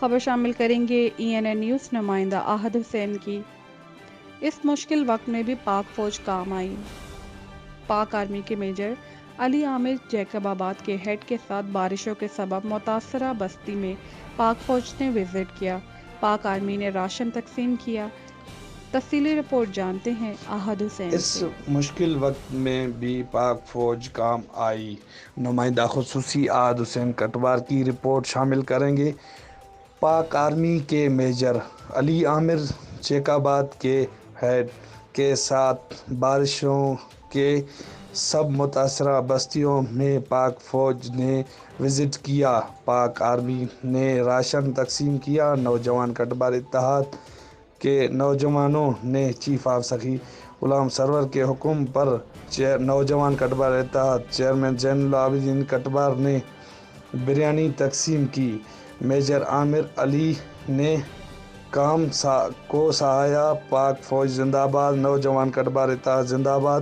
خبر شامل کریں گے ENN نیوز نمائندہ احد حسین کی۔ اس مشکل وقت میں بھی پاک فوج کام آئی۔ پاک آرمی کے میجر علی عامر جیکب آباد کے ہیڈ کے ساتھ بارشوں کے سبب متاثرہ بستی میں پاک فوج نے وزٹ کیا۔ پاک آرمی نے راشن تقسیم کیا۔ تفصیلی رپورٹ جانتے ہیں احد حسین اس سے۔ مشکل وقت میں بھی پاک فوج کام آئی، نمائندہ خصوصی احد حسین کٹوار کی رپورٹ شامل کریں گے۔ پاک آرمی کے میجر علی عامر جیکاباد کے ہیڈ کے ساتھ بارشوں کے سب متاثرہ بستیوں میں پاک فوج نے وزٹ کیا۔ پاک آرمی نے راشن تقسیم کیا۔ نوجوان کٹوار اتحاد کے نوجوانوں نے چیف آف سخی غلام سرور کے حکم پر نوجوان کٹوار اتحاد چیئرمین زین العابدین کٹوار نے بریانی تقسیم کی۔ میجر عامر علی نے کام کو سراہا۔ پاک فوج زندہ باد، نوجوان کٹوار اتحاد زندہ باد۔